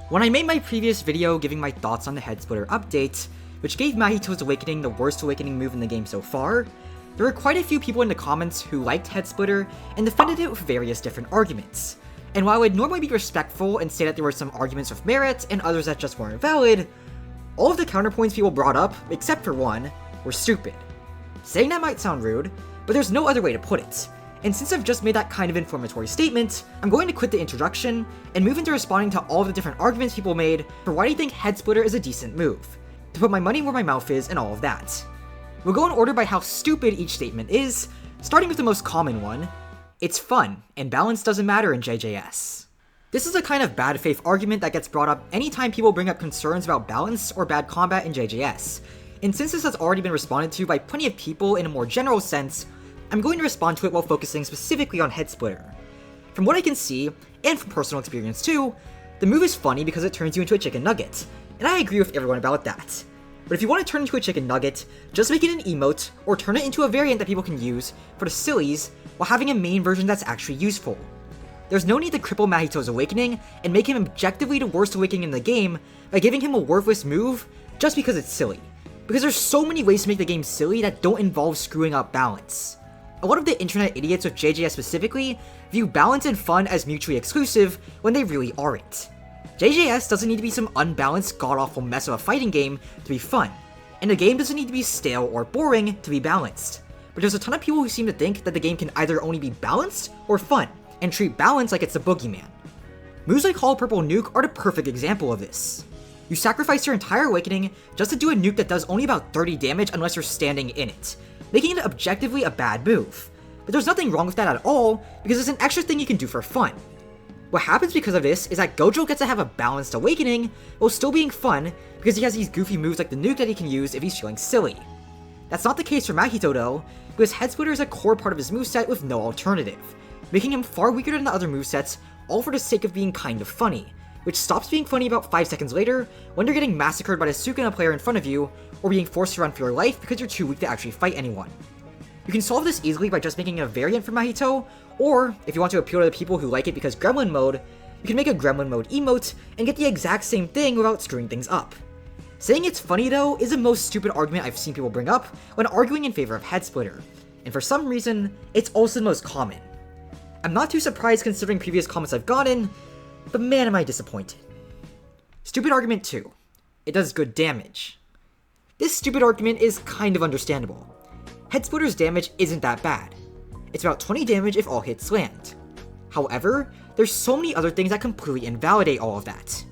When I made my previous video giving my thoughts on the Head Splitter update, which gave Mahito's Awakening the worst awakening move in the game so far, there were quite a few people in the comments who liked Head Splitter and defended it with various different arguments. And while I'd normally be respectful and say that there were some arguments with merit and others that just weren't valid, all of the counterpoints people brought up, except for one, were stupid. Saying that might sound rude, but there's no other way to put it. And since I've just made that kind of informatory statement, I'm going to quit the introduction and move into responding to all of the different arguments people made for why they think Head Splitter is a decent move, to put my money where my mouth is and all of that. We'll go in order by how stupid each statement is, starting with the most common one. It's fun, and balance doesn't matter in JJS. This is a kind of bad faith argument that gets brought up anytime people bring up concerns about balance or bad combat in JJS, and since this has already been responded to by plenty of people in a more general sense, I'm going to respond to it while focusing specifically on Head Splitter. From what I can see, and from personal experience too, the move is funny because it turns you into a chicken nugget, and I agree with everyone about that. But if you want to turn into a chicken nugget, just make it an emote, or turn it into a variant that people can use for the sillies, while having a main version that's actually useful. There's no need to cripple Mahito's Awakening, and make him objectively the worst awakening in the game by giving him a worthless move, just because it's silly. Because there's so many ways to make the game silly that don't involve screwing up balance. A lot of the internet idiots with JJS specifically view balance and fun as mutually exclusive when they really aren't. JJS doesn't need to be some unbalanced god-awful mess of a fighting game to be fun, and the game doesn't need to be stale or boring to be balanced. But there's a ton of people who seem to think that the game can either only be balanced or fun, and treat balance like it's the boogeyman. Moves like Hollow Purple Nuke are the perfect example of this. You sacrifice your entire awakening just to do a nuke that does only about 30 damage unless you're standing in it, making it objectively a bad move. But there's nothing wrong with that at all, because it's an extra thing you can do for fun. What happens because of this is that Gojo gets to have a balanced awakening while still being fun because he has these goofy moves like the nuke that he can use if he's feeling silly. That's not the case for Mahito though, because Head Splitter is a core part of his moveset with no alternative, making him far weaker than the other movesets, all for the sake of being kind of funny, which stops being funny about 5 seconds later when you're getting massacred by the Sukuna player in front of you, or being forced to run for your life because you're too weak to actually fight anyone. You can solve this easily by just making a variant for Mahito, or, if you want to appeal to the people who like it because Gremlin mode, you can make a Gremlin mode emote and get the exact same thing without screwing things up. Saying it's funny though is the most stupid argument I've seen people bring up when arguing in favor of Head Splitter, and for some reason, it's also the most common. I'm not too surprised considering previous comments I've gotten, but man am I disappointed. Stupid argument 2. It does good damage. This stupid argument is kind of understandable. Head Splitter's damage isn't that bad. It's about 20 damage if all hits land. However, there's so many other things that completely invalidate all of that.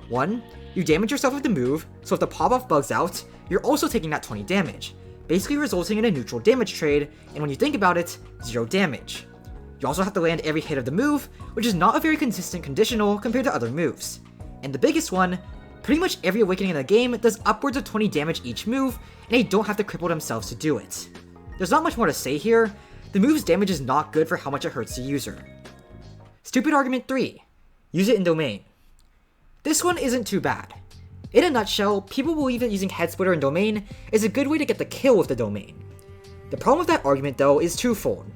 1. You damage yourself with the move, so if the pop-off bugs out, you're also taking that 20 damage, basically resulting in a neutral damage trade, and when you think about it, 0 damage. You also have to land every hit of the move, which is not a very consistent conditional compared to other moves. And the biggest one, pretty much every awakening in the game does upwards of 20 damage each move, and they don't have to cripple themselves to do it. There's not much more to say here. The move's damage is not good for how much it hurts the user. Stupid argument 3. Use it in domain. This one isn't too bad. In a nutshell, people believe that using Head Splitter in domain is a good way to get the kill with the domain. The problem with that argument though is twofold.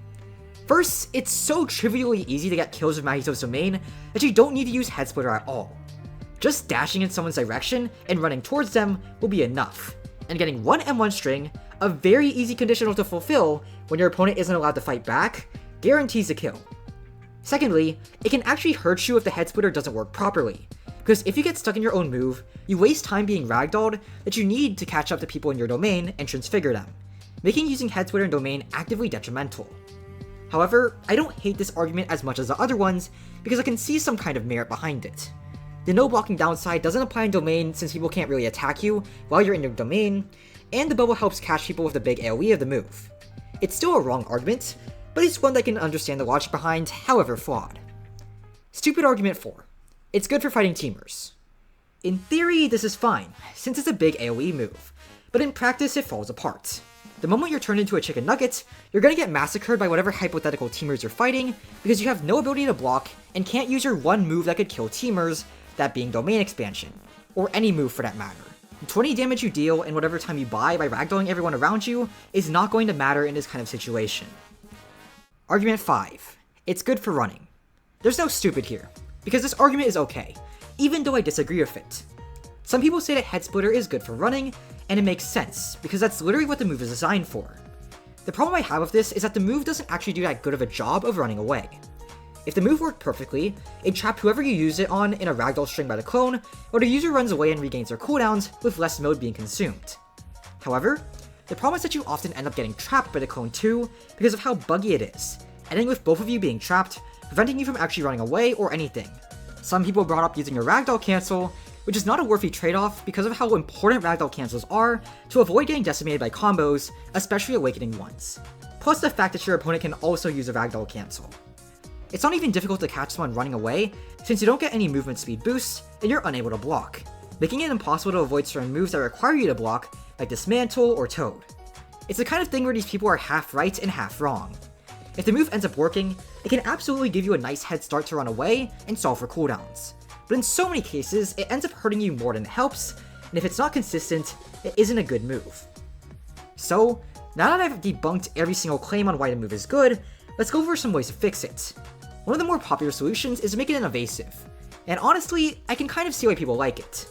First, it's so trivially easy to get kills with Mahito's domain that you don't need to use Head Splitter at all. Just dashing in someone's direction and running towards them will be enough, and getting one M1 string, a very easy conditional to fulfill when your opponent isn't allowed to fight back, guarantees a kill. Secondly, it can actually hurt you if the Head Splitter doesn't work properly, because if you get stuck in your own move, you waste time being ragdolled that you need to catch up to people in your domain and transfigure them, making using Head Splitter in domain actively detrimental. However, I don't hate this argument as much as the other ones because I can see some kind of merit behind it. The no blocking downside doesn't apply in domain since people can't really attack you while you're in your domain, and the bubble helps catch people with the big AoE of the move. It's still a wrong argument, but it's one that can understand the logic behind, however flawed. Stupid argument 4. It's good for fighting teamers. In theory, this is fine, since it's a big AoE move, but in practice it falls apart. The moment you're turned into a chicken nugget, you're gonna get massacred by whatever hypothetical teamers you're fighting because you have no ability to block and can't use your one move that could kill teamers, that being domain expansion, or any move for that matter. The 20 damage you deal in whatever time you buy by ragdolling everyone around you is not going to matter in this kind of situation. Argument 5. It's good for running. There's no stupid here, because this argument is okay. even though I disagree with it. Some people say that Head Splitter is good for running, and it makes sense, because that's literally what the move is designed for. The problem I have with this is that the move doesn't actually do that good of a job of running away. If the move worked perfectly, it trapped whoever you use it on in a ragdoll string by the clone, or the user runs away and regains their cooldowns with less mode being consumed. However, the problem is that you often end up getting trapped by the clone too because of how buggy it is, ending with both of you being trapped, preventing you from actually running away or anything. Some people brought up using a ragdoll cancel, which is not a worthy trade-off because of how important ragdoll cancels are to avoid getting decimated by combos, especially awakening ones. Plus the fact that your opponent can also use a ragdoll cancel. It's not even difficult to catch someone running away, since you don't get any movement speed boosts, and you're unable to block, making it impossible to avoid certain moves that require you to block, like Dismantle or Toad. It's the kind of thing where these people are half right and half wrong. If the move ends up working, it can absolutely give you a nice head start to run away and stall for cooldowns. But in so many cases, it ends up hurting you more than it helps, and if it's not consistent, it isn't a good move. So, now that I've debunked every single claim on why the move is good, let's go over some ways to fix it. One of the more popular solutions is to make it an evasive, and honestly, I can kind of see why people like it.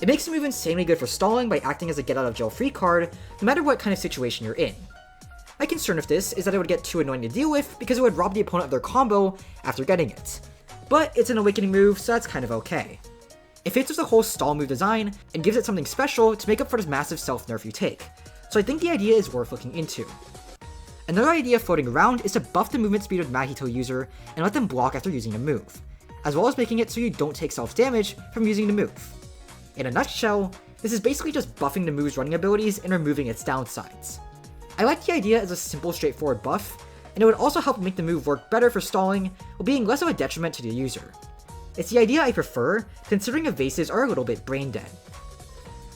It makes the move insanely good for stalling by acting as a get-out-of-jail-free card, no matter what kind of situation you're in. My concern with this is that it would get too annoying to deal with because it would rob the opponent of their combo after getting it. But it's an awakening move, so that's kind of okay. It fits with the whole stall move design, and gives it something special to make up for this massive self-nerf you take, so I think the idea is worth looking into. Another idea floating around is to buff the movement speed of Mahito user and let them block after using a move, as well as making it so you don't take self-damage from using the move. In a nutshell, this is basically just buffing the move's running abilities and removing its downsides. I like the idea as a simple, straightforward buff, and it would also help make the move work better for stalling while being less of a detriment to the user. It's the idea I prefer, considering evasives are a little bit brain dead.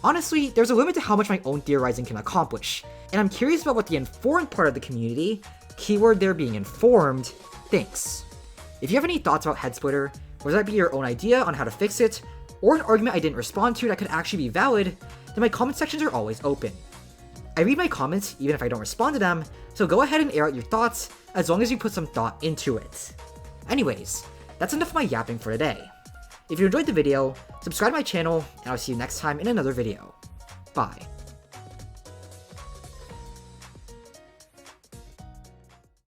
Honestly, there's a limit to how much my own theorizing can accomplish, and I'm curious about what the informed part of the community, keyword there being informed, thinks. If you have any thoughts about Head Splitter, whether that be your own idea on how to fix it, or an argument I didn't respond to that could actually be valid, then my comment sections are always open. I read my comments even if I don't respond to them, so go ahead and air out your thoughts as long as you put some thought into it. Anyways, that's enough of my yapping for today. If you enjoyed the video, subscribe to my channel, and I'll see you next time in another video. Bye.